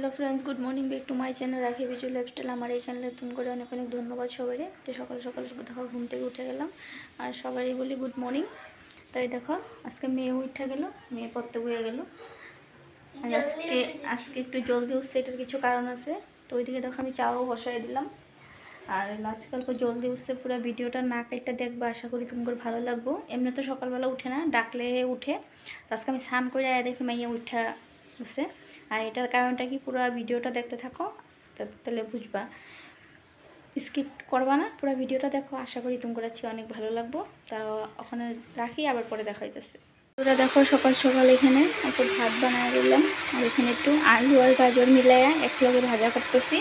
Hello friends good morning back to my channel Rakhi visual lifestyle. हमारे এই চ্যানেলে तुम করে অনেক অনেক ধন্যবাদ সবাইকে। তো সকাল সকাল দেখো ঘুম থেকে উঠে গেলাম আর সবাই বলি গুড মর্নিং। তাই দেখো আজকে মেয়ে উঠে গেল, মেয়ে পড়তে বসে গেল। আজকে একটু জলদি উঠছে, এটার কিছু কারণ আছে। তো ওইদিকে দেখো আমি চাও বসাই দিলাম। আর আজকাল তো জলদি উঠছে, পুরো ভিডিওটা না কেটে দেখবা, আশা করি তোমাদের ভালো লাগবো। এমনি তো সকালবেলা উঠে না, ডাকলে উঠে। তো আজকে আমি স্নান করে দেখি মাইয়া উঠা আছে। আর এটার কারণটা কি, পুরো ভিডিওটা দেখতে থাকো, তাহলে বুঝবা, স্কিপ করবা না, পুরো ভিডিওটা দেখো। আশা করি তোমাদের কাছে অনেক ভালো লাগবো। তা ওখানে রাখি, আবার পরে দেখা হইতেছে। পুরো দেখো সকাল সকাল এখানে একটু ভাত বানিয়ে দিলাম। আর এখানে একটু আলু আর গাজর মিলাইয়া একলগে ভাজা করতেছি।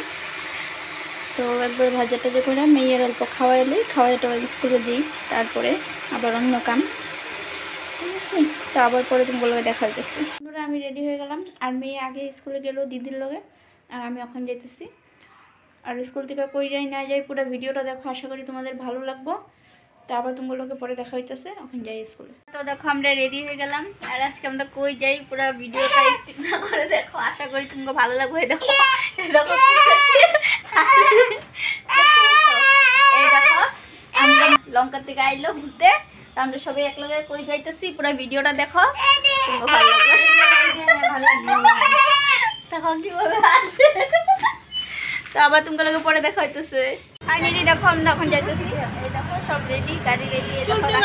তো একবার ভাজা টাজা করে মেয়ের অল্প খাওয়াইলে খাওয়াইটা স্কুলে দিই, তারপরে আবার অন্য কাম, ঠিক আছে। তো আবার পরে তুমি বলবে দেখা হইতেছে। বন্ধুরা আমি রেডি হয়ে গেলাম, আর মেয়ে আগে স্কুলে গেল দিদির লগে, আর আমি এখন যাইতেছি। আর স্কুল থেকে কই যাই না যাই, পুরো ভিডিওটা দেখো, আশা করি তোমাদের ভালো লাগবো। তো আবার তোমাগুলোকে পরে দেখা হইতেছে, এখন যাই স্কুলে। তো দেখো আমরা রেডি হয়ে গেলাম, আর আজকে আমরা কই যাই পুরো ভিডিওটা স্কিপ না করে দেখো, আশা করি তোমাকে ভালো লাগবে। দেখো দেখো এই দেখো আমরা লঙ্কা থেকে আইলো ঘুরতে, তো আমরা সবাই একলগে কই যাইতেছি, পুরো ভিডিওটা দেখো, তোমাকে ভালো লাগবে। দেখো কিভাবে আসে। তো আবার তোমাকে পরে দেখা হইতেছে। ফাইনালি দেখো আমরা এখন যাইতেছি। এই দেখো সব রেডি, গাড়ি রেডি,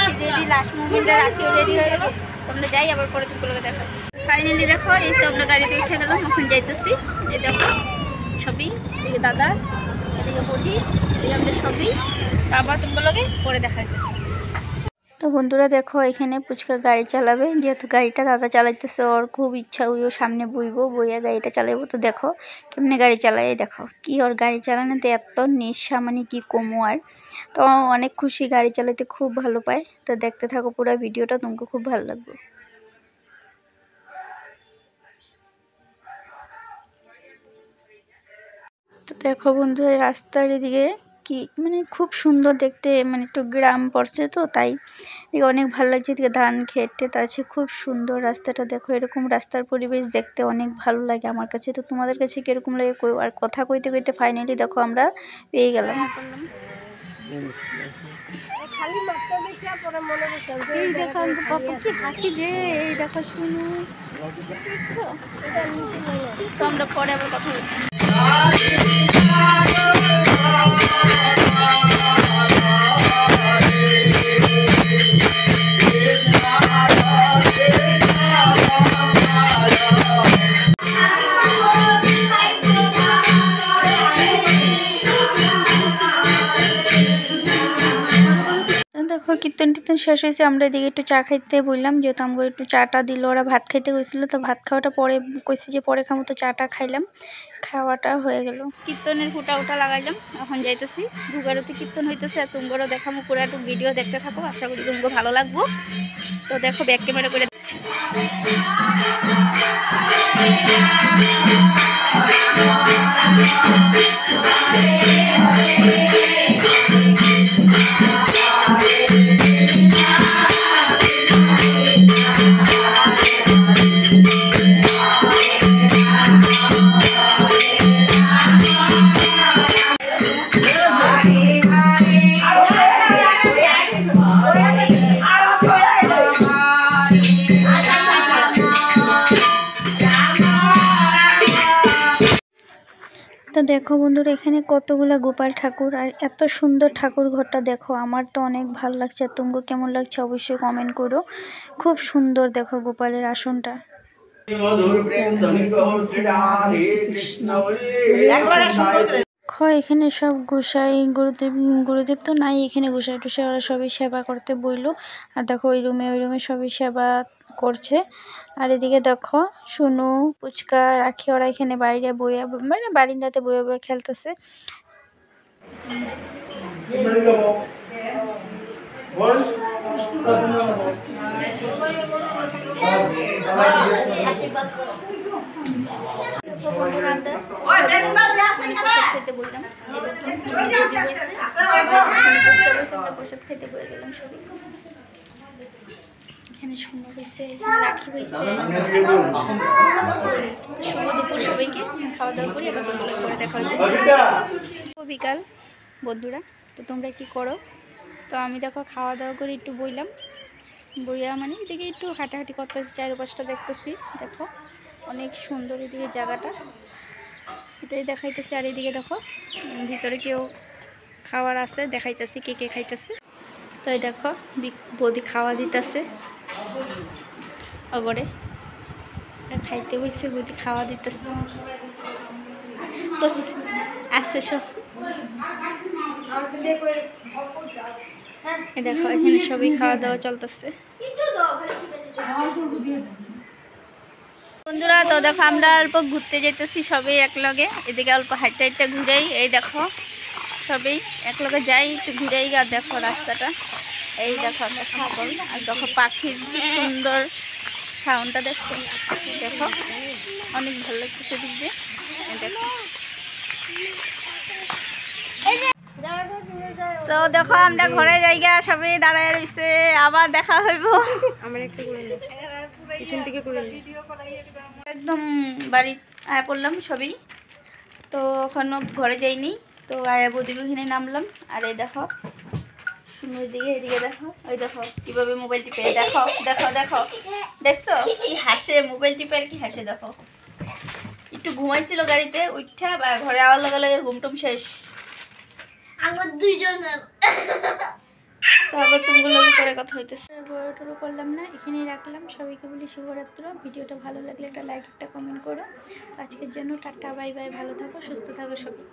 রাখি রেডি, লাস্ট মোমেন্টে রাখিও রেডি হয়ে গেল। তো আমরা যাই, আবার পরে তোমাকে দেখা হইতেছে। ফাইনালি দেখো এই তো আমরা গাড়িতে উঠে গেলাম, এখন যাইতেছি। এই দেখো সবই, এদিকে দাদা, এদিকে বদি, এই আমাদের সবই। তো আবার তোমাকে পরে দেখা হইতেছে। তো বন্ধুরা দেখো এখানে পুচকা গাড়ি চালাবে, যেহেতু গাড়িটা দাদা চালাইতেছে, ওর খুব ইচ্ছা, ওইও সামনে বইয়া গাড়িটা চালাবো। তো দেখো কেমনে গাড়ি চালায়, দেখো কি ওর গাড়ি চালানোতে এত নেশা, মানে কি কমু আর। তো অনেক খুশি, গাড়ি চালাতে খুব ভালো পায়। তো দেখতে থাকো পুরো ভিডিওটা, তোমাকে খুব ভালো লাগবে। তো দেখো বন্ধুরা রাস্তার এদিকে কি, মানে খুব সুন্দর দেখতে, মানে একটু গ্রাম পড়ছে তো তাই এদিকে অনেক ভালো লাগছে। এদিকে ধান খেতে আছে, খুব সুন্দর রাস্তাটা দেখো। এরকম রাস্তার পরিবেশ দেখতে অনেক ভালো লাগে আমার কাছে। তো তোমাদের কাছে কিরকম লাগে, আর কথা কইতে কইতে ফাইনালি দেখো আমরা পেয়ে গেলাম। এই দেখো বাপু কি হাসি দে, এই দেখো শুনু। তো আমরা পরে আবার কথা বলবো। দেখো কীর্তন টীর্তন শেষ হয়েছে, আমরা এদিকে একটু চা খাইতে বললাম, যেহেতু আমাকে একটু চাটা দিল। ওরা ভাত খাইতে গেছিল, তো ভাত খাওয়াটা পরে কইছি যে পরে খাবো, তো চাটা খাইলাম, খাওয়াটা হয়ে গেল। কীর্তনের ফুটা লাগাইলাম, এখন যাইতেছি। দুবারতে কীর্তন হইতেছে, আর তোমরাও দেখাবো, পুরো একটু ভিডিও দেখতে থাকো, আশা করি তোমাকে ভালো লাগবো। তো দেখো ব্যাক ক্যামেরা করে তো দেখো বন্ধুরা এখানে কতগুলা গোপাল ঠাকুর, আর এত সুন্দর ঠাকুর ঘরটা দেখো, আমার তো অনেক ভালো লাগছে। আর তোমাকে কেমন লাগছে অবশ্যই কমেন্ট করো। খুব সুন্দর দেখো গোপালের আসনটা। এখানে সব গোসাই গুরুদেব তো নাই এখানে, গোসাই টুসাই ওরা সবই সেবা করতে বইলো। আর দেখো ওই রুমে সবই সেবা করছে। আর এদিকে দেখো শুনু, পুচকা, রাখি ওরা এখানে বাইরে বইয়া, মানে বারিন্দাতে বইয়া খেলতেছে। খেতে বললাম, প্রসাদ খেতে বয়ে গেলাম সবাই। এখানে সুন্দর হয়েছে, রাখি হয়েছে, শুভ দুপুর সবাইকে। খাওয়া দাওয়া করি, এবার তোমাদের পরে দেখা হচ্ছে। বিকাল বন্ধুরা, তো তোমরা কি করো? তো আমি দেখো খাওয়া দাওয়া করে একটু বইলাম, বইয়া মানে এদিকে একটু হাঁটাহাঁটি করতেছি, চারপাশটা দেখতেছি। দেখো অনেক সুন্দর এদিকে জায়গাটা, এটাই দেখাইতেছি। আর এদিকে দেখো ভিতরে কেউ খাওয়ার আছে, দেখাইতেছি কে কে খাইতেছে। তো এই দেখো বৌদি খাওয়া দিতেছে অগরে, খাইতে বসে বৌদি খাওয়া দিতেছে। আসছে সব দেখো, এখানে সবই খাওয়া দাওয়া চলতেছে বন্ধুরা। তো দেখো আমরা অল্প ঘুরতে যেতেছি সবাই একলগে, এদিকে অল্প হাইটে হাইটে ঘুরেই, এই দেখো সবাই একলগে যাই একটু ঘুরেই। আর দেখো রাস্তাটা, এই দেখো একটা ছাগল, আর দেখো পাখির কি সুন্দর সাউন্ডটা দেখছো, দেখো অনেক ভালো লাগতেছে দিক দিয়ে। দেখো তো দেখো আমরা ঘরে জায়গা সবাই দাঁড়ায় রয়েছে, আবার দেখা হইব। আমার একটা করে পিছন থেকে করে একদম বাড়ি আয়া পড়লাম সবই। তো ওখানে ঘরে যাইনি, তো আয়া বৌদিকে ওখানে নামলাম। আর এই দেখো সুন্দর দিকে, এদিকে দেখো, ওই দেখো কিভাবে মোবাইল টিপে, দেখো দেখো দেখো দেখছো কি হাসে, মোবাইল টিপে আর কি হাসে। দেখো একটু ঘুমাইছিল গাড়িতে উঠা, বা ঘরে আওয়ার লগে লগে ঘুমটুম শেষ আমার দুইজনের। তারপর তুমগুলো করে কথা হইতেছে, বড় টড়ো করলাম না, এখানেই রাখলাম। সবাইকে বলি শুভরাত্র। ভিডিওটা ভালো লাগলে একটা লাইক একটা কমেন্ট করো। আজকের জন্য টাটা, বাই বাই, ভালো থাকো সুস্থ থাকো সবাই।